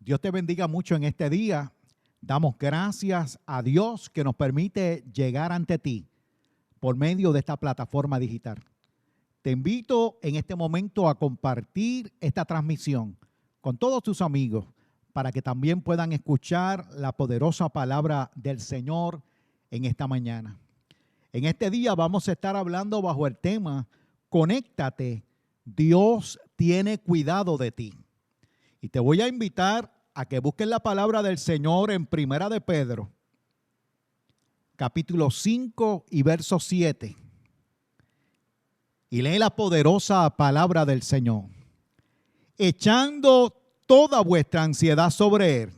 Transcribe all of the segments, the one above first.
Dios te bendiga mucho en este día. Damos gracias a Dios que nos permite llegar ante ti por medio de esta plataforma digital. Te invito en este momento a compartir esta transmisión con todos tus amigos para que también puedan escuchar la poderosa palabra del Señor en esta mañana. En este día vamos a estar hablando bajo el tema Conéctate, Dios tiene cuidado de ti. Y te voy a invitar a que busques la palabra del Señor en Primera de Pedro, capítulo 5 y verso 7. Y lee la poderosa palabra del Señor. Echando toda vuestra ansiedad sobre Él,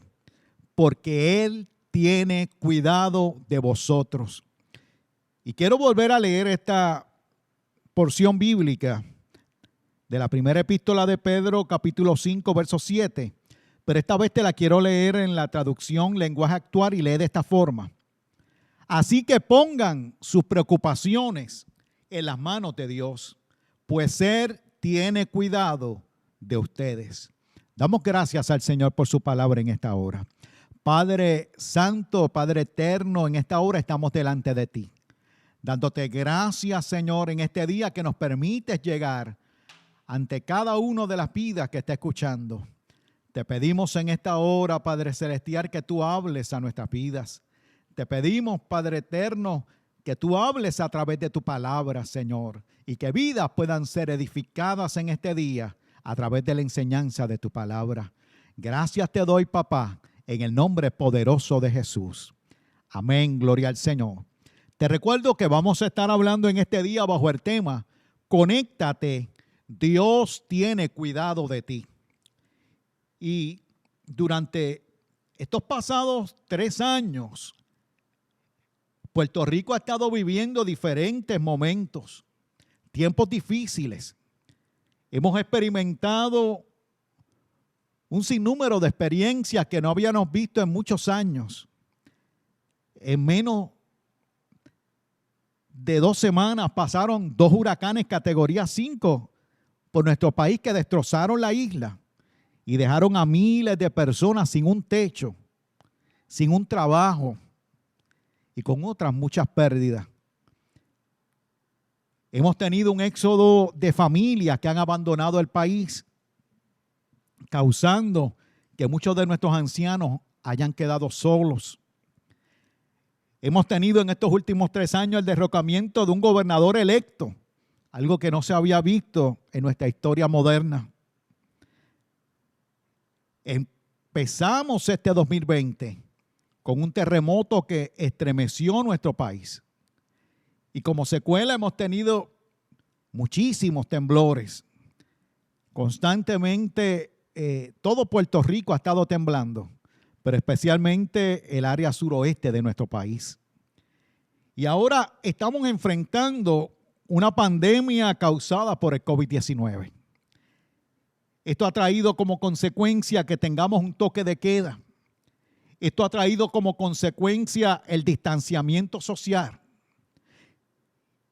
porque Él tiene cuidado de vosotros. Y quiero volver a leer esta porción bíblica de la primera epístola de Pedro, capítulo 5, verso 7. Pero esta vez te la quiero leer en la traducción lenguaje actual y lee de esta forma. Así que pongan sus preocupaciones en las manos de Dios, pues Él tiene cuidado de ustedes. Damos gracias al Señor por su palabra en esta hora. Padre Santo, Padre Eterno, en esta hora estamos delante de ti, dándote gracias, Señor, en este día que nos permites llegar ante cada uno de las vidas que está escuchando. Te pedimos en esta hora, Padre Celestial, que tú hables a nuestras vidas. Te pedimos, Padre Eterno, que tú hables a través de tu palabra, Señor, y que vidas puedan ser edificadas en este día a través de la enseñanza de tu palabra. Gracias te doy, papá, en el nombre poderoso de Jesús. Amén, gloria al Señor. Te recuerdo que vamos a estar hablando en este día bajo el tema Conéctate, Dios tiene cuidado de ti. Y durante estos pasados 3 años, Puerto Rico ha estado viviendo diferentes momentos, tiempos difíciles. Hemos experimentado un sinnúmero de experiencias que no habíamos visto en muchos años. En menos de 2 semanas pasaron 2 huracanes categoría 5 por nuestro país que destrozaron la isla y dejaron a miles de personas sin un techo, sin un trabajo y con otras muchas pérdidas. Hemos tenido un éxodo de familias que han abandonado el país, causando que muchos de nuestros ancianos hayan quedado solos. Hemos tenido en estos últimos 3 años el derrocamiento de un gobernador electo, algo que no se había visto en nuestra historia moderna. Empezamos este 2020 con un terremoto que estremeció nuestro país. Y como secuela hemos tenido muchísimos temblores. Constantemente todo Puerto Rico ha estado temblando, pero especialmente el área suroeste de nuestro país. Y ahora estamos enfrentando una pandemia causada por el COVID-19. Esto ha traído como consecuencia que tengamos un toque de queda. Esto ha traído como consecuencia el distanciamiento social.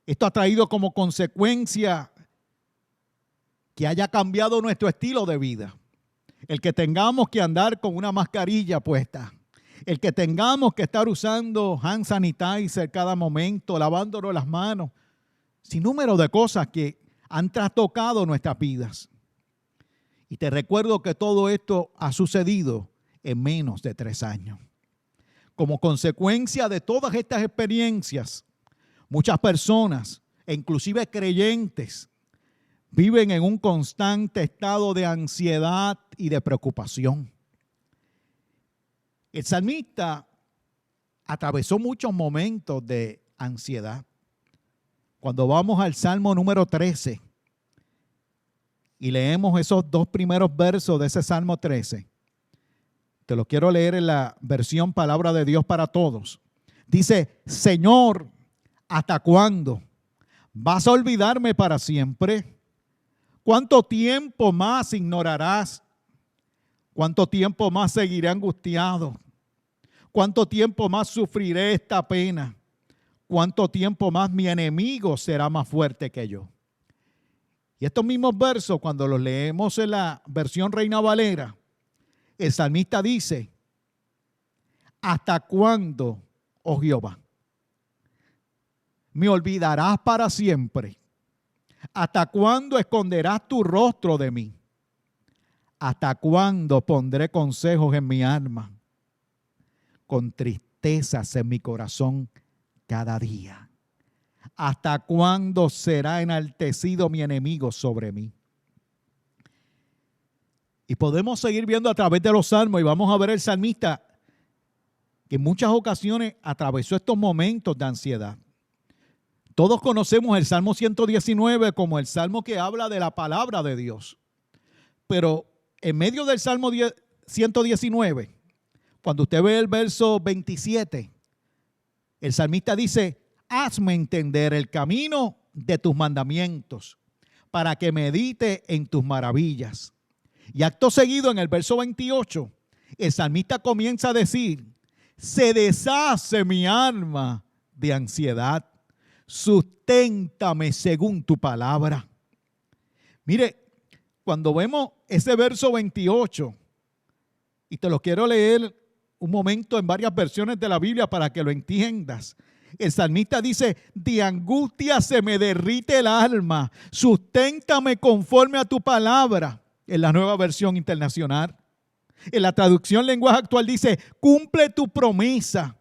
Esto ha traído como consecuencia que haya cambiado nuestro estilo de vida. El que tengamos que andar con una mascarilla puesta. El que tengamos que estar usando hand sanitizer cada momento, lavándonos las manos. Sin número de cosas que han trastocado nuestras vidas. Y te recuerdo que todo esto ha sucedido en menos de 3 años. Como consecuencia de todas estas experiencias, muchas personas, e inclusive creyentes, viven en un constante estado de ansiedad y de preocupación. El salmista atravesó muchos momentos de ansiedad. Cuando vamos al Salmo número 13 y leemos esos 2 primeros versos de ese Salmo 13, te lo quiero leer en la versión Palabra de Dios para Todos. Dice, Señor, ¿hasta cuándo? ¿Vas a olvidarme para siempre? ¿Cuánto tiempo más ignorarás? ¿Cuánto tiempo más seguiré angustiado? ¿Cuánto tiempo más sufriré esta pena? ¿Cuánto tiempo más mi enemigo será más fuerte que yo? Y estos mismos versos, cuando los leemos en la versión Reina Valera, el salmista dice: ¿hasta cuándo, oh Jehová, me olvidarás para siempre? ¿Hasta cuándo esconderás tu rostro de mí? ¿Hasta cuándo pondré consejos en mi alma, con tristezas en mi corazón cada día? ¿Hasta cuándo será enaltecido mi enemigo sobre mí? Y podemos seguir viendo a través de los salmos, y vamos a ver el salmista que en muchas ocasiones atravesó estos momentos de ansiedad. Todos conocemos el Salmo 119 como el salmo que habla de la palabra de Dios. Pero en medio del Salmo 119, cuando usted ve el verso 27, el salmista dice: hazme entender el camino de tus mandamientos, para que medite en tus maravillas. Y acto seguido, en el verso 28, el salmista comienza a decir: se deshace mi alma de ansiedad, susténtame según tu palabra. Mire, cuando vemos ese verso 28, y te lo quiero leer un momento en varias versiones de la Biblia para que lo entiendas. El salmista dice: de angustia se me derrite el alma, susténtame conforme a tu palabra. En la Nueva Versión Internacional. En la traducción lenguaje actual dice: cumple tu promesa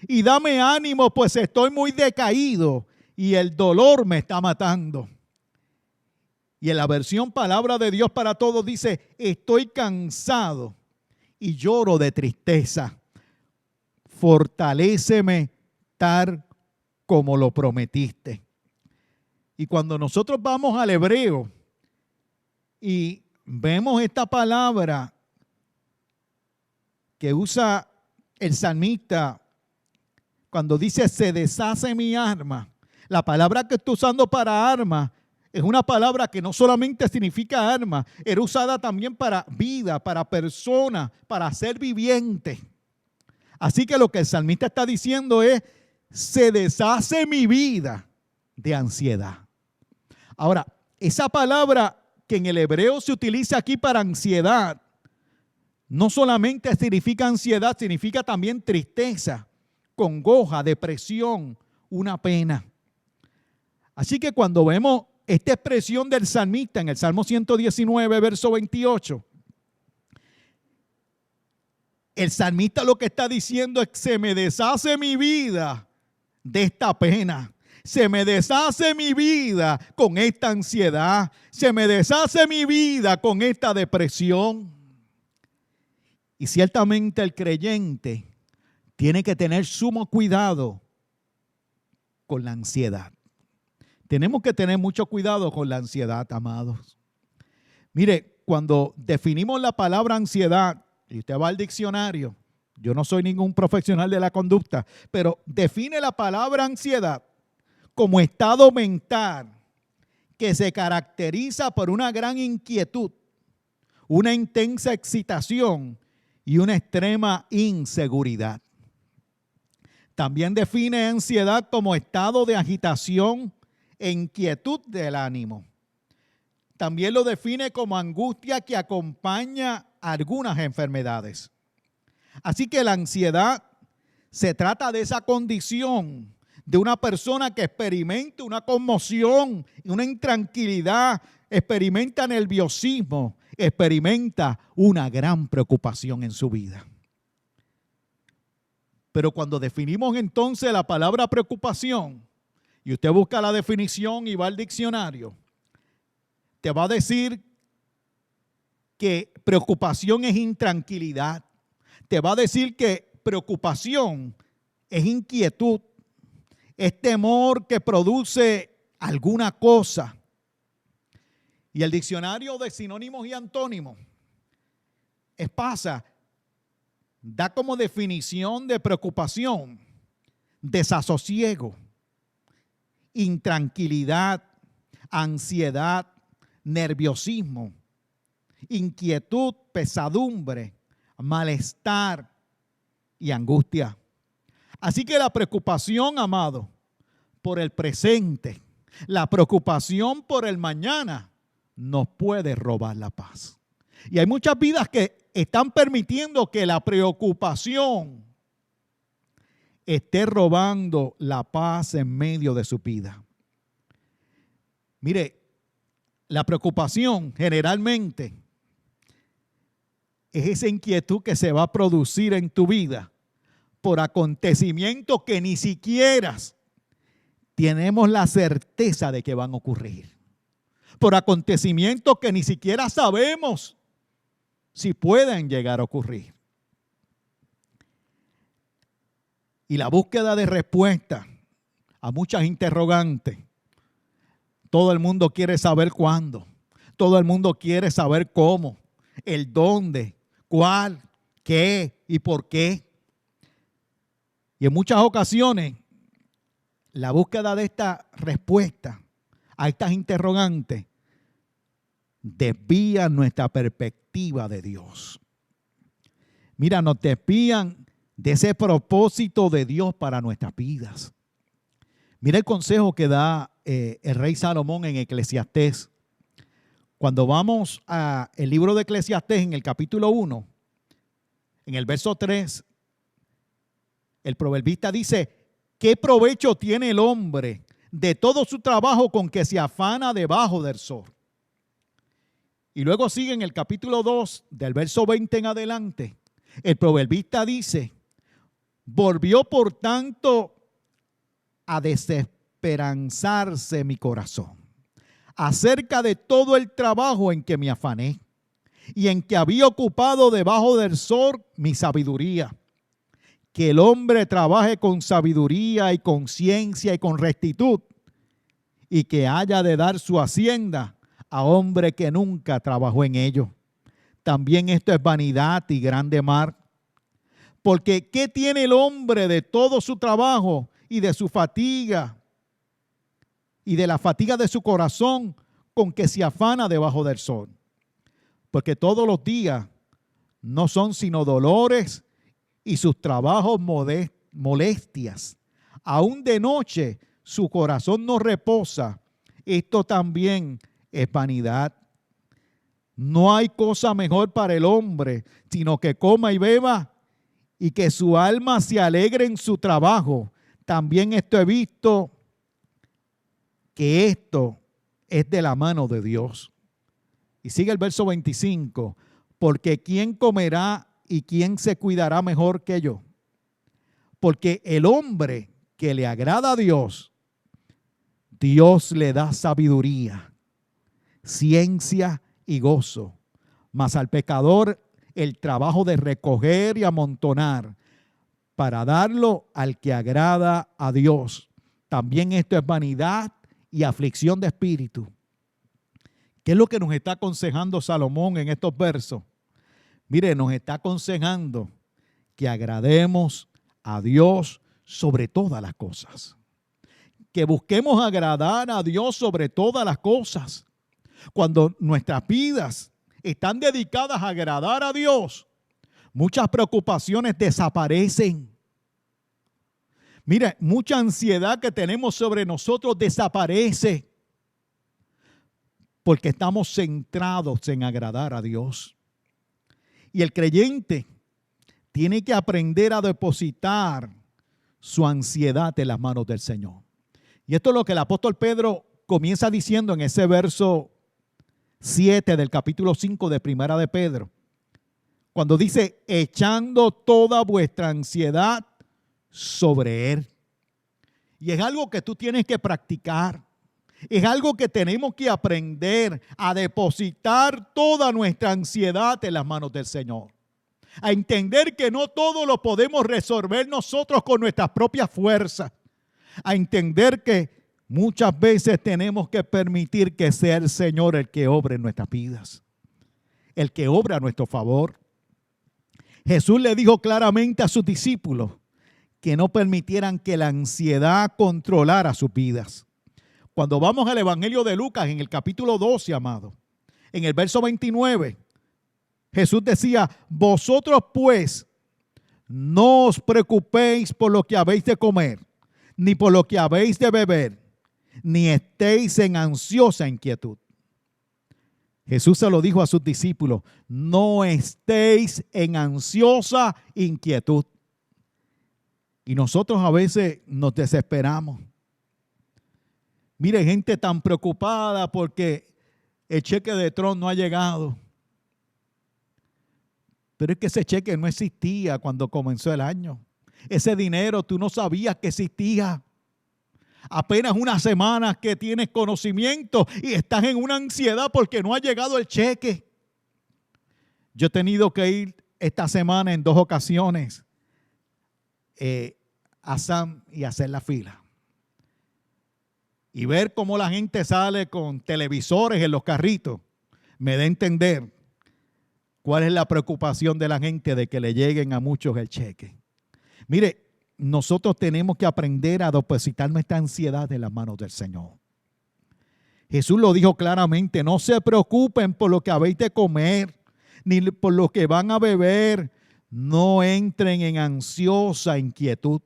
y dame ánimo, pues estoy muy decaído y el dolor me está matando. Y en la versión Palabra de Dios para Todos dice: estoy cansado y lloro de tristeza. Fortaléceme tal como lo prometiste. Y cuando nosotros vamos al hebreo y vemos esta palabra que usa el salmista cuando dice: se deshace mi alma, la palabra que está usando para alma es una palabra que no solamente significa alma, era usada también para vida, para persona, para ser viviente. Así que lo que el salmista está diciendo es: se deshace mi vida de ansiedad. Ahora, esa palabra que en el hebreo se utiliza aquí para ansiedad, no solamente significa ansiedad, significa también tristeza, congoja, depresión, una pena. Así que cuando vemos esta expresión del salmista en el Salmo 119, verso 28, el salmista lo que está diciendo es: se me deshace mi vida de esta pena. Se me deshace mi vida con esta ansiedad. Se me deshace mi vida con esta depresión. Y ciertamente el creyente tiene que tener sumo cuidado con la ansiedad. Tenemos que tener mucho cuidado con la ansiedad, amados. Mire, cuando definimos la palabra ansiedad, y usted va al diccionario, yo no soy ningún profesional de la conducta, pero define la palabra ansiedad como estado mental que se caracteriza por una gran inquietud, una intensa excitación y una extrema inseguridad. También define ansiedad como estado de agitación e inquietud del ánimo. También lo define como angustia que acompaña algunas enfermedades. Así que la ansiedad se trata de esa condición de una persona que experimenta una conmoción, una intranquilidad, experimenta nerviosismo, experimenta una gran preocupación en su vida. Pero cuando definimos entonces la palabra preocupación, y usted busca la definición y va al diccionario, te va a decir que preocupación es intranquilidad. Te va a decir que preocupación es inquietud, es temor que produce alguna cosa. Y el diccionario de sinónimos y antónimos, Espasa, da como definición de preocupación: desasosiego, intranquilidad, ansiedad, nerviosismo, inquietud, pesadumbre, malestar y angustia. Así que la preocupación, amado, por el presente, la preocupación por el mañana, nos puede robar la paz. Y hay muchas vidas que están permitiendo que la preocupación esté robando la paz en medio de su vida. Mire, la preocupación generalmente es esa inquietud que se va a producir en tu vida por acontecimientos que ni siquiera tenemos la certeza de que van a ocurrir. Por acontecimientos que ni siquiera sabemos si pueden llegar a ocurrir. Y la búsqueda de respuesta a muchas interrogantes. Todo el mundo quiere saber cuándo. Todo el mundo quiere saber cómo, el dónde, cuál, qué y por qué. Y en muchas ocasiones, la búsqueda de esta respuesta a estas interrogantes desvía nuestra perspectiva de Dios. Mira, nos desvían de ese propósito de Dios para nuestras vidas. Mira el consejo que da el rey Salomón en Eclesiastés. Cuando vamos al libro de Eclesiastés en el capítulo 1, en el verso 3, el proverbista dice: ¿qué provecho tiene el hombre de todo su trabajo con que se afana debajo del sol? Y luego sigue en el capítulo 2, del verso 20 en adelante, el proverbista dice: volvió por tanto a desesperanzarse mi corazón acerca de todo el trabajo en que me afané y en que había ocupado debajo del sol mi sabiduría. Que el hombre trabaje con sabiduría y con ciencia y con rectitud, y que haya de dar su hacienda a hombre que nunca trabajó en ello. También esto es vanidad y grande mar. Porque ¿qué tiene el hombre de todo su trabajo y de su fatiga y de la fatiga de su corazón con que se afana debajo del sol? Porque todos los días no son sino dolores y sus trabajos molestias. Aún de noche su corazón no reposa. Esto también es vanidad. No hay cosa mejor para el hombre, sino que coma y beba y que su alma se alegre en su trabajo. También esto he visto, que esto es de la mano de Dios. Y sigue el verso 25. Porque ¿quién comerá y quién se cuidará mejor que yo? Porque el hombre que le agrada a Dios, Dios le da sabiduría, ciencia y gozo. Mas al pecador el trabajo de recoger y amontonar para darlo al que agrada a Dios. También esto es vanidad y aflicción de espíritu. ¿Qué es lo que nos está aconsejando Salomón en estos versos? Mire, nos está aconsejando que agrademos a Dios sobre todas las cosas. Que busquemos agradar a Dios sobre todas las cosas. Cuando nuestras vidas están dedicadas a agradar a Dios, muchas preocupaciones desaparecen. Mire, mucha ansiedad que tenemos sobre nosotros desaparece porque estamos centrados en agradar a Dios. Y el creyente tiene que aprender a depositar su ansiedad en las manos del Señor. Y esto es lo que el apóstol Pedro comienza diciendo en ese verso 7 del capítulo 5 de Primera de Pedro. Cuando dice, echando toda vuestra ansiedad sobre Él. Y es algo que tú tienes que practicar. Es algo que tenemos que aprender a depositar toda nuestra ansiedad en las manos del Señor. A entender que no todo lo podemos resolver nosotros con nuestras propias fuerzas. A entender que muchas veces tenemos que permitir que sea el Señor el que obre en nuestras vidas. El que obra a nuestro favor. Jesús le dijo claramente a sus discípulos que no permitieran que la ansiedad controlara sus vidas. Cuando vamos al Evangelio de Lucas en el capítulo 12, amado, en el verso 29, Jesús decía, vosotros pues no os preocupéis por lo que habéis de comer, ni por lo que habéis de beber, ni estéis en ansiosa inquietud. Jesús se lo dijo a sus discípulos: no estéis en ansiosa inquietud. Y nosotros a veces nos desesperamos. Mire, gente tan preocupada porque el cheque de Trump no ha llegado. Pero es que ese cheque no existía cuando comenzó el año. Ese dinero tú no sabías que existía. Apenas unas semanas que tienes conocimiento y estás en una ansiedad porque no ha llegado el cheque. Yo he tenido que ir esta semana en 2 ocasiones a Sam y hacer la fila. Y ver cómo la gente sale con televisores en los carritos me da a entender cuál es la preocupación de la gente de que le lleguen a muchos el cheque. Mire, nosotros tenemos que aprender a depositar nuestra ansiedad en las manos del Señor. Jesús lo dijo claramente: no se preocupen por lo que habéis de comer, ni por lo que van a beber. No entren en ansiosa inquietud.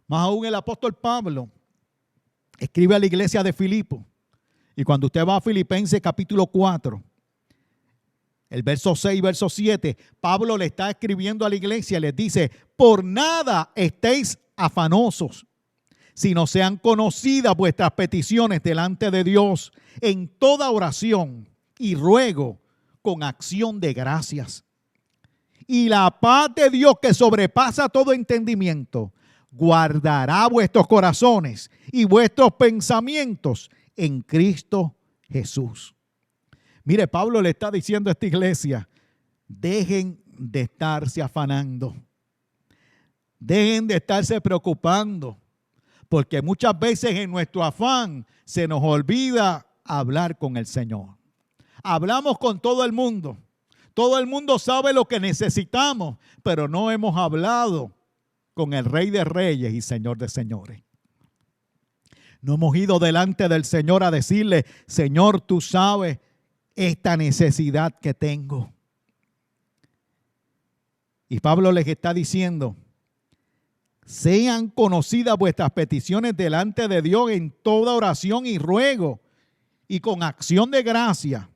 Más aún, el apóstol Pablo escribe a la iglesia de Filipo. Y cuando usted va a Filipenses capítulo 4, el verso 6 y verso 7, Pablo le está escribiendo a la iglesia y les dice: por nada estéis afanosos, sino sean conocidas vuestras peticiones delante de Dios en toda oración y ruego con acción de gracias. Y la paz de Dios, que sobrepasa todo entendimiento, guardará vuestros corazones y vuestros pensamientos en Cristo Jesús. Mire, Pablo le está diciendo a esta iglesia: dejen de estarse afanando. Dejen de estarse preocupando. Porque muchas veces en nuestro afán se nos olvida hablar con el Señor. Hablamos con todo el mundo. Todo el mundo sabe lo que necesitamos, pero no hemos hablado con el Rey de Reyes y Señor de Señores. No hemos ido delante del Señor a decirle: Señor, tú sabes esta necesidad que tengo. Y Pablo les está diciendo: sean conocidas vuestras peticiones delante de Dios en toda oración y ruego y con acción de gracia.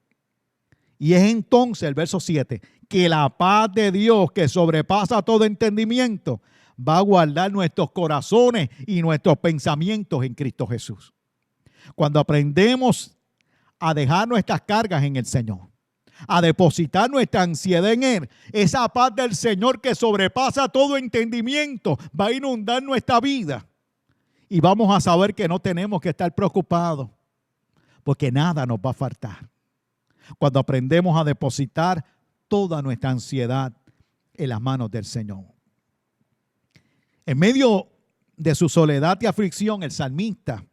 Y es entonces, el verso 7, que la paz de Dios, que sobrepasa todo entendimiento, va a guardar nuestros corazones y nuestros pensamientos en Cristo Jesús. Cuando aprendemos a dejar nuestras cargas en el Señor, a depositar nuestra ansiedad en Él, esa paz del Señor que sobrepasa todo entendimiento va a inundar nuestra vida. Y vamos a saber que no tenemos que estar preocupados, porque nada nos va a faltar. Cuando aprendemos a depositar toda nuestra ansiedad en las manos del Señor. En medio de su soledad y aflicción, el salmista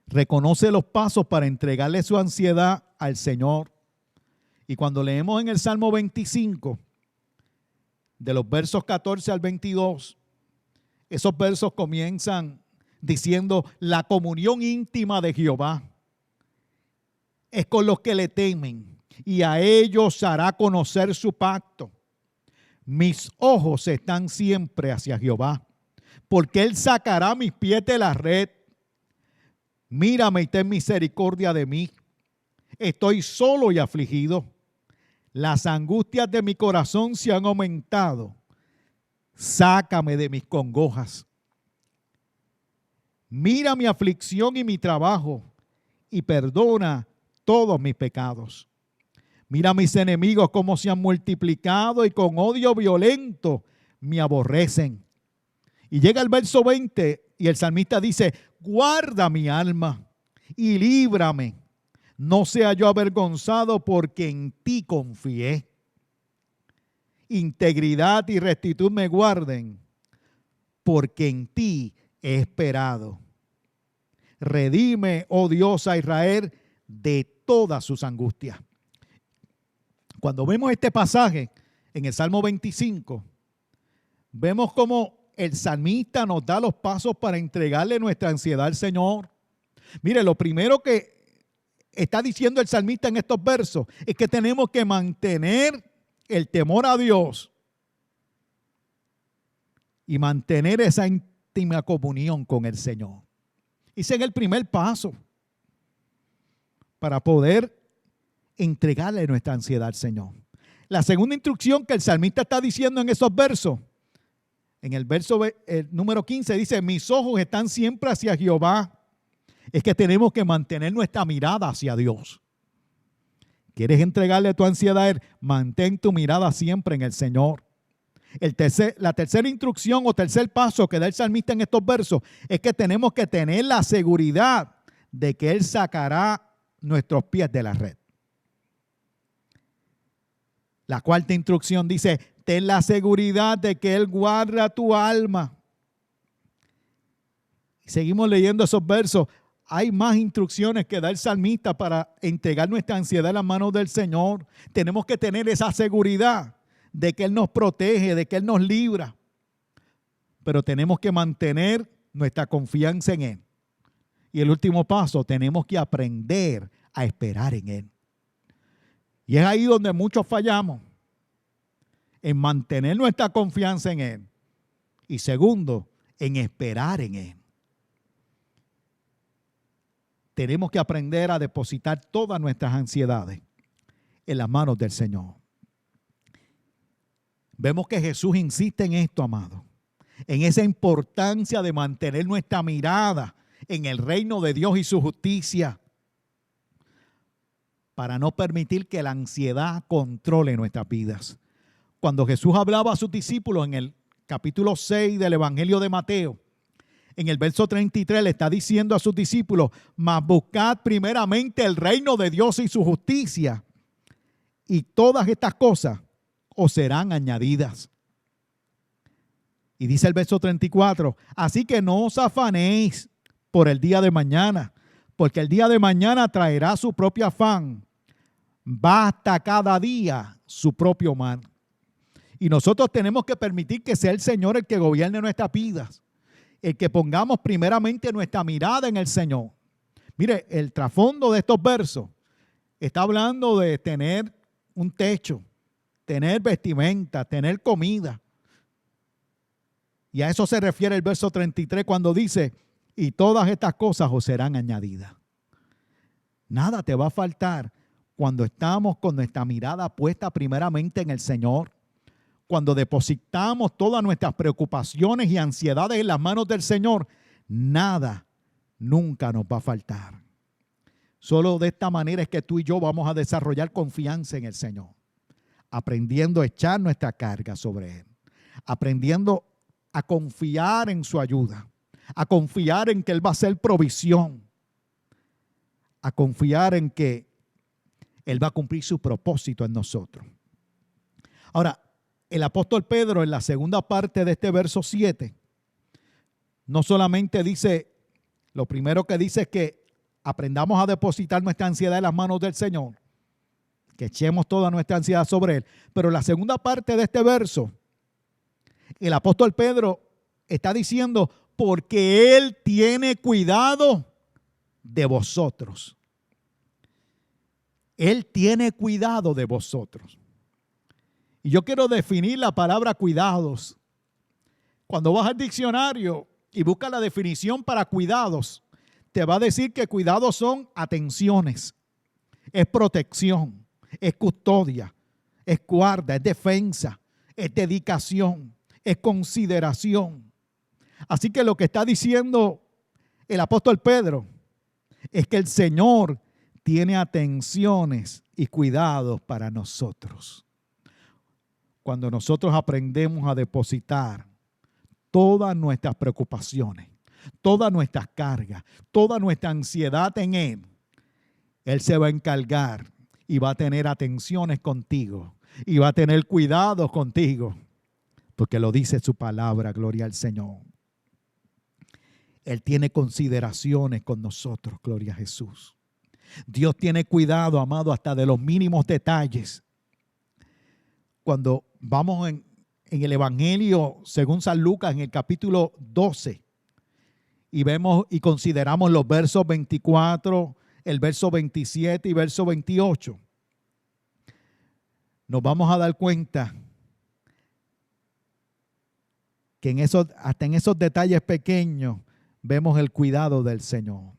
reconoce los pasos para entregarle su ansiedad al Señor. Y cuando leemos en el Salmo 25, de los versos 14 al 22, esos versos comienzan diciendo: la comunión íntima de Jehová es con los que le temen, y a ellos hará conocer su pacto. Mis ojos están siempre hacia Jehová, porque Él sacará mis pies de la red. Mírame y ten misericordia de mí. Estoy solo y afligido. Las angustias de mi corazón se han aumentado. Sácame de mis congojas. Mira mi aflicción y mi trabajo y perdona todos mis pecados. Mira mis enemigos cómo se han multiplicado y con odio violento me aborrecen. Y llega el verso 20 y el salmista dice: guarda mi alma y líbrame. No sea yo avergonzado, porque en ti confié. Integridad y rectitud me guarden, porque en ti he esperado. Redime, oh Dios, a Israel de todas sus angustias. Cuando vemos este pasaje en el Salmo 25, vemos cómo el salmista nos da los pasos para entregarle nuestra ansiedad al Señor. Mire, lo primero que está diciendo el salmista en estos versos es que tenemos que mantener el temor a Dios y mantener esa íntima comunión con el Señor. Ese es el primer paso para poder entregarle nuestra ansiedad al Señor. La segunda instrucción que el salmista está diciendo en esos versos, en el verso número 15 dice, mis ojos están siempre hacia Jehová. Es que tenemos que mantener nuestra mirada hacia Dios. ¿Quieres entregarle tu ansiedad a Él? Mantén tu mirada siempre en el Señor. La tercera instrucción o tercer paso que da el salmista en estos versos es que tenemos que tener la seguridad de que Él sacará nuestros pies de la red. La cuarta instrucción dice, ten la seguridad de que Él guarda tu alma. Seguimos leyendo esos versos. Hay más instrucciones que da el salmista para entregar nuestra ansiedad en las manos del Señor. Tenemos que tener esa seguridad de que Él nos protege, de que Él nos libra. Pero tenemos que mantener nuestra confianza en Él. Y el último paso, tenemos que aprender a esperar en Él. Y es ahí donde muchos fallamos, en mantener nuestra confianza en Él. Y segundo, en esperar en Él. Tenemos que aprender a depositar todas nuestras ansiedades en las manos del Señor. Vemos que Jesús insiste en esto, amado, en esa importancia de mantener nuestra mirada en el reino de Dios y su justicia, para no permitir que la ansiedad controle nuestras vidas. Cuando Jesús hablaba a sus discípulos en el capítulo 6 del Evangelio de Mateo, en el verso 33 le está diciendo a sus discípulos, mas buscad primeramente el reino de Dios y su justicia, y todas estas cosas os serán añadidas. Y dice el verso 34, así que no os afanéis por el día de mañana, porque el día de mañana traerá su propio afán. Basta cada día su propio mal. Y nosotros tenemos que permitir que sea el Señor el que gobierne nuestras vidas, el que pongamos primeramente nuestra mirada en el Señor. Mire, el trasfondo de estos versos está hablando de tener un techo, tener vestimenta, tener comida. Y a eso se refiere el verso 33 cuando dice, y todas estas cosas os serán añadidas. Nada te va a faltar cuando estamos con nuestra mirada puesta primeramente en el Señor, cuando depositamos todas nuestras preocupaciones y ansiedades en las manos del Señor. Nada nunca nos va a faltar. Solo de esta manera es que tú y yo vamos a desarrollar confianza en el Señor, aprendiendo a echar nuestra carga sobre Él, aprendiendo a confiar en su ayuda, a confiar en que Él va a hacer provisión, a confiar en que Él va a cumplir su propósito en nosotros. Ahora, el apóstol Pedro en la segunda parte de este verso 7, no solamente dice, lo primero que dice es que aprendamos a depositar nuestra ansiedad en las manos del Señor, que echemos toda nuestra ansiedad sobre Él, pero la segunda parte de este verso, el apóstol Pedro está diciendo, porque Él tiene cuidado de vosotros. Él tiene cuidado de vosotros. Y yo quiero definir la palabra cuidados. Cuando vas al diccionario y buscas la definición para cuidados, te va a decir que cuidados son atenciones, es protección, es custodia, es guarda, es defensa, es dedicación, es consideración. Así que lo que está diciendo el apóstol Pedro es que el Señor tiene atenciones y cuidados para nosotros. Cuando nosotros aprendemos a depositar todas nuestras preocupaciones, todas nuestras cargas, toda nuestra ansiedad en Él, Él se va a encargar y va a tener atenciones contigo y va a tener cuidados contigo, porque lo dice su palabra, gloria al Señor. Él tiene consideraciones con nosotros, gloria a Jesús. Dios tiene cuidado, amado, hasta de los mínimos detalles. Cuando vamos en el Evangelio según San Lucas, en el capítulo 12, y vemos y consideramos los versos 24, el verso 27 y verso 28, nos vamos a dar cuenta que hasta en esos detalles pequeños vemos el cuidado del Señor.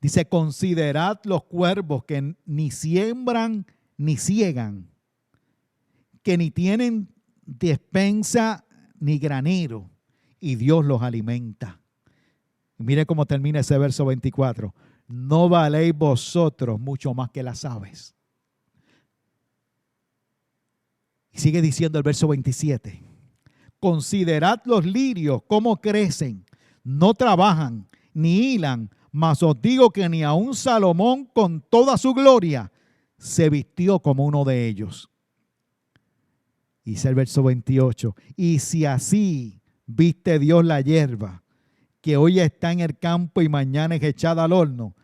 Dice, considerad los cuervos que ni siembran ni ciegan, que ni tienen despensa ni granero, y Dios los alimenta. Y mire cómo termina ese verso 24. ¿No valéis vosotros mucho más que las aves? Y sigue diciendo el verso 27. Considerad los lirios, cómo crecen, no trabajan, ni hilan, mas os digo que ni aun Salomón con toda su gloria se vistió como uno de ellos. Dice el verso 28. Y si así viste Dios la hierba, que hoy está en el campo y mañana es echada al horno,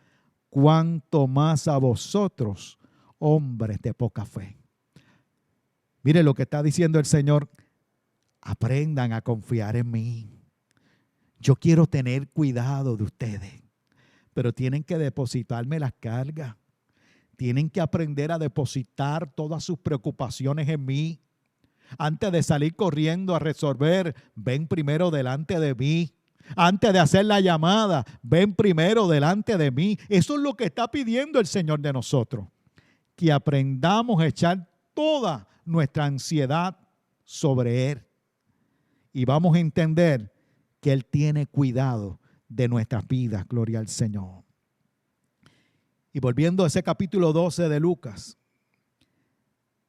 cuánto más a vosotros, hombres de poca fe. Mire lo que está diciendo el Señor. Aprendan a confiar en mí. Yo quiero tener cuidado de ustedes, pero tienen que depositarme las cargas. Tienen que aprender a depositar todas sus preocupaciones en mí. Antes de salir corriendo a resolver, ven primero delante de mí. Antes de hacer la llamada, ven primero delante de mí. Eso es lo que está pidiendo el Señor de nosotros. Que aprendamos a echar toda nuestra ansiedad sobre Él. Y vamos a entender que Él tiene cuidado de nuestras vidas. Gloria al Señor. Y volviendo a ese capítulo 12 de Lucas,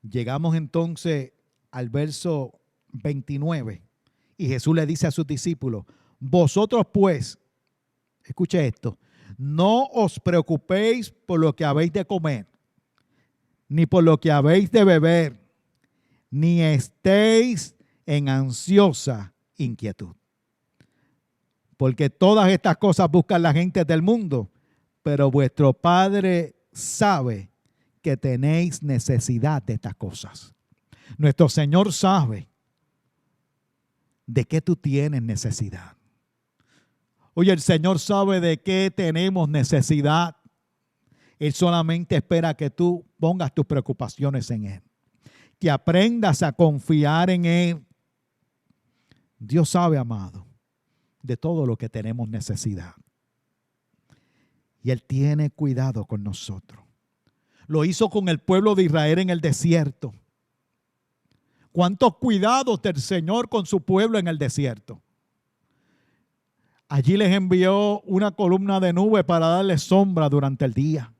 llegamos entonces al verso 29. Y Jesús le dice a sus discípulos, vosotros pues, escuche esto, no os preocupéis por lo que habéis de comer, ni por lo que habéis de beber, ni estéis en ansiosa inquietud. Porque todas estas cosas buscan la gente del mundo, pero vuestro Padre sabe que tenéis necesidad de estas cosas. Nuestro Señor sabe de qué tú tienes necesidad. Oye, el Señor sabe de qué tenemos necesidad. Él solamente espera que tú pongas tus preocupaciones en Él. Que aprendas a confiar en Él. Dios sabe, amado, de todo lo que tenemos necesidad. Y Él tiene cuidado con nosotros. Lo hizo con el pueblo de Israel en el desierto. ¿Cuántos cuidados del Señor con su pueblo en el desierto? Allí les envió una columna de nube para darles sombra durante el día.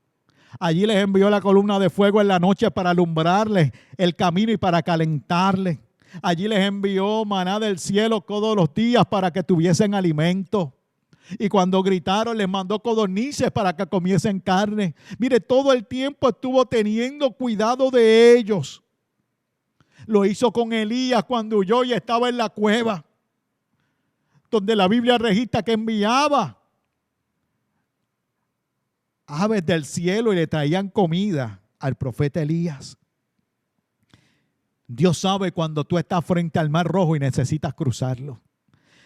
Allí les envió la columna de fuego en la noche para alumbrarles el camino y para calentarles. Allí les envió maná del cielo todos los días para que tuviesen alimento. Y cuando gritaron les mandó codornices para que comiesen carne. Mire, todo el tiempo estuvo teniendo cuidado de ellos. Lo hizo con Elías cuando huyó y estaba en la cueva, donde la Biblia registra que enviaba aves del cielo y le traían comida al profeta Elías. Dios sabe cuando tú estás frente al Mar Rojo y necesitas cruzarlo.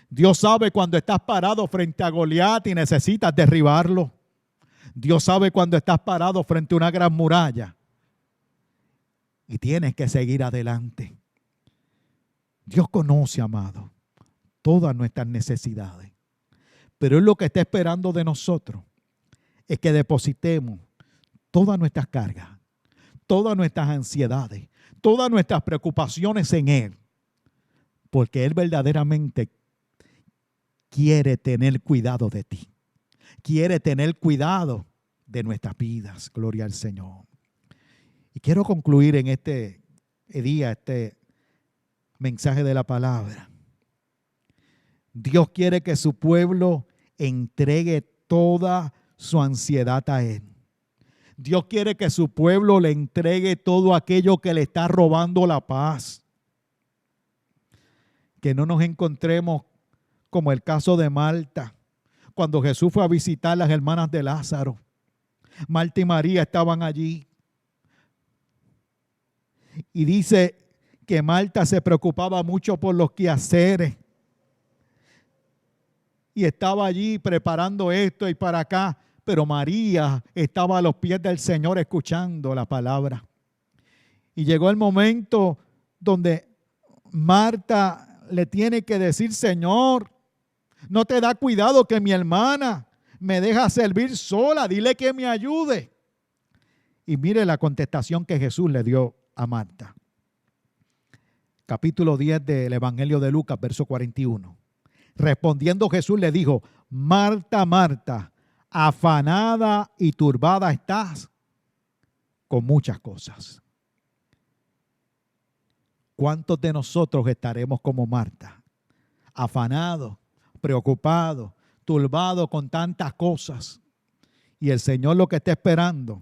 Dios sabe cuando estás parado frente a Goliat y necesitas derribarlo. Dios sabe cuando estás parado frente a una gran muralla y tienes que seguir adelante. Dios conoce, amado, todas nuestras necesidades. Pero Él lo que está esperando de nosotros es que depositemos todas nuestras cargas, todas nuestras ansiedades, todas nuestras preocupaciones en Él. Porque Él verdaderamente quiere tener cuidado de ti. Quiere tener cuidado de nuestras vidas. Gloria al Señor. Y quiero concluir en este día, este mensaje de la palabra. Dios quiere que su pueblo entregue toda su ansiedad a Él. Dios quiere que su pueblo le entregue todo aquello que le está robando la paz. Que no nos encontremos como el caso de Marta, cuando Jesús fue a visitar a las hermanas de Lázaro. Marta y María estaban allí. Y dice que Marta se preocupaba mucho por los quehaceres. Y estaba allí preparando esto y para acá. Pero María estaba a los pies del Señor escuchando la palabra. Y llegó el momento donde Marta le tiene que decir: Señor, ¿no te da cuidado que mi hermana me deja servir sola, dile que me ayude. Y mire la contestación que Jesús le dio a Marta. Capítulo 10 del Evangelio de Lucas, verso 41. Respondiendo Jesús le dijo, Marta, Marta, afanada y turbada estás con muchas cosas. ¿Cuántos de nosotros estaremos como Marta? Afanados, preocupados, turbados con tantas cosas. Y el Señor lo que está esperando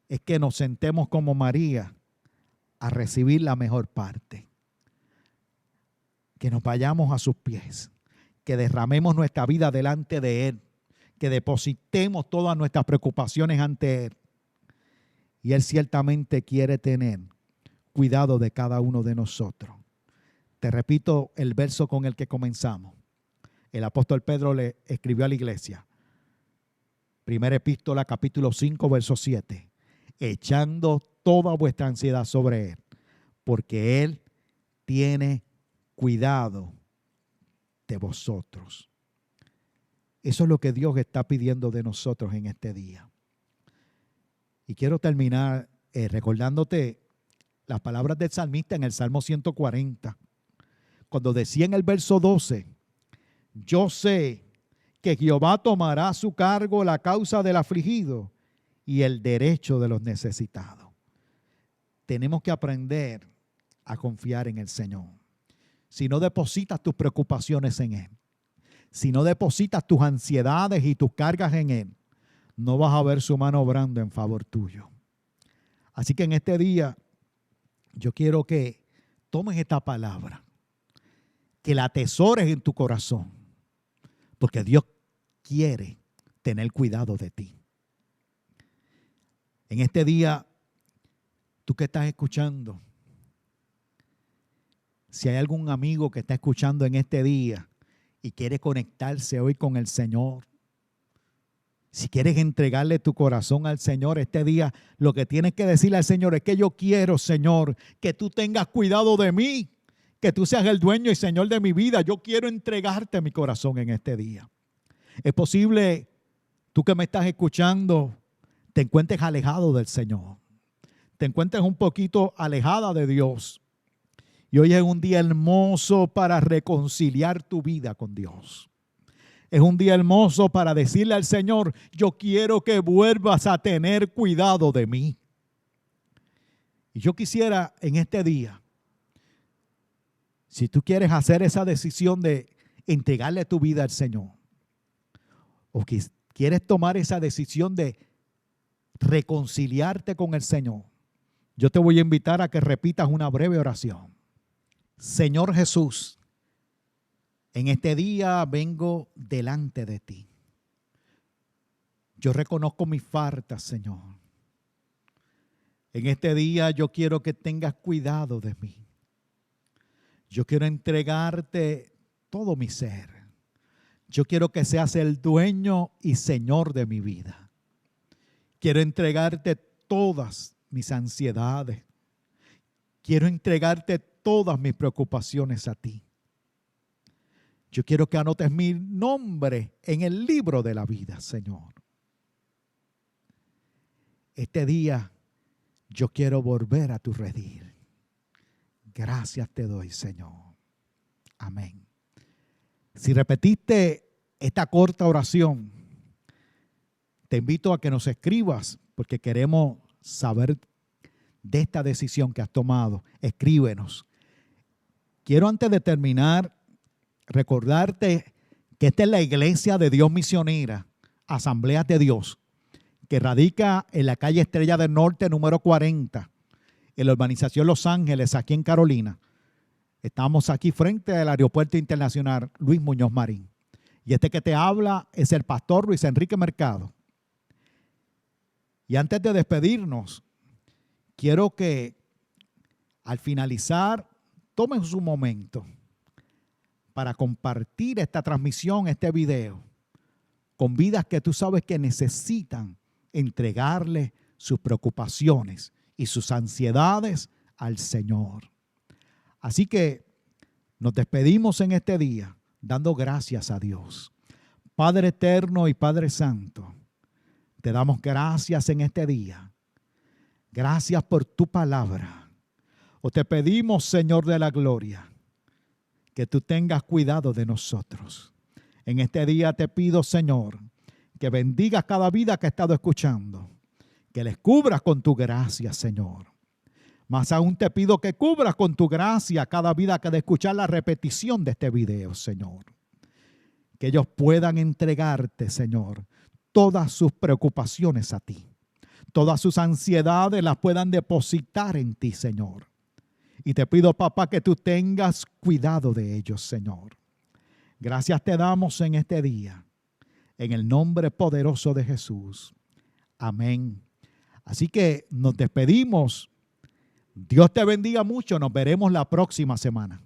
es que nos sentemos como María a recibir la mejor parte. Que nos vayamos a sus pies, que derramemos nuestra vida delante de Él, que depositemos todas nuestras preocupaciones ante Él. Y Él ciertamente quiere tener cuidado de cada uno de nosotros. Te repito el verso con el que comenzamos. El apóstol Pedro le escribió a la iglesia. Primera epístola, capítulo 5, verso 7. Echando toda vuestra ansiedad sobre Él, porque Él tiene cuidado de vosotros. Eso es lo que Dios está pidiendo de nosotros en este día. Y quiero terminar recordándote las palabras del salmista en el Salmo 140, cuando decía en el verso 12, yo sé que Jehová tomará a su cargo la causa del afligido y el derecho de los necesitados. Tenemos que aprender a confiar en el Señor. Si no depositas tus preocupaciones en Él, si no depositas tus ansiedades y tus cargas en Él, no vas a ver su mano obrando en favor tuyo. Así que en este día yo quiero que tomes esta palabra, que la atesores en tu corazón, porque Dios quiere tener cuidado de ti. En este día, tú que estás escuchando, si hay algún amigo que está escuchando en este día y quiere conectarse hoy con el Señor, si quieres entregarle tu corazón al Señor este día, lo que tienes que decirle al Señor es que yo quiero, Señor, que tú tengas cuidado de mí, que tú seas el dueño y Señor de mi vida. Yo quiero entregarte mi corazón en este día. Es posible, tú que me estás escuchando, te encuentres alejado del Señor. Te encuentres un poquito alejada de Dios. Y hoy es un día hermoso para reconciliar tu vida con Dios. Es un día hermoso para decirle al Señor, yo quiero que vuelvas a tener cuidado de mí. Y yo quisiera en este día, si tú quieres hacer esa decisión de entregarle tu vida al Señor, o que quieres tomar esa decisión de reconciliarte con el Señor, yo te voy a invitar a que repitas una breve oración. Señor Jesús, en este día vengo delante de ti. Yo reconozco mis faltas, Señor. En este día yo quiero que tengas cuidado de mí. Yo quiero entregarte todo mi ser. Yo quiero que seas el dueño y Señor de mi vida. Quiero entregarte todas mis ansiedades. Quiero entregarte todas mis preocupaciones a ti. Yo quiero que anotes mi nombre en el libro de la vida, Señor. Este día yo quiero volver a tu redil. Gracias te doy, Señor. Amén. Si repetiste esta corta oración, te invito a que nos escribas porque queremos saber de esta decisión que has tomado. Escríbenos. Quiero antes de terminar recordarte que esta es la Iglesia de Dios Misionera, Asambleas de Dios, que radica en la calle Estrella del Norte número 40, en la urbanización Los Ángeles, aquí en Carolina. Estamos aquí frente al Aeropuerto Internacional Luis Muñoz Marín. Y este que te habla es el pastor Luis Enrique Mercado. Y antes de despedirnos, quiero que al finalizar tomes un momento para compartir esta transmisión, este video, con vidas que tú sabes que necesitan entregarle sus preocupaciones y sus ansiedades al Señor. Así que nos despedimos en este día dando gracias a Dios. Padre eterno y Padre santo, te damos gracias en este día. Gracias por tu palabra. Te pedimos, Señor de la gloria, que tú tengas cuidado de nosotros. En este día te pido, Señor, que bendigas cada vida que he estado escuchando, que les cubras con tu gracia, Señor. Más aún te pido que cubras con tu gracia cada vida que de escuchar la repetición de este video, Señor. Que ellos puedan entregarte, Señor, todas sus preocupaciones a ti. Todas sus ansiedades las puedan depositar en ti, Señor. Y te pido, papá, que tú tengas cuidado de ellos, Señor. Gracias te damos en este día, en el nombre poderoso de Jesús. Amén. Así que nos despedimos. Dios te bendiga mucho. Nos veremos la próxima semana.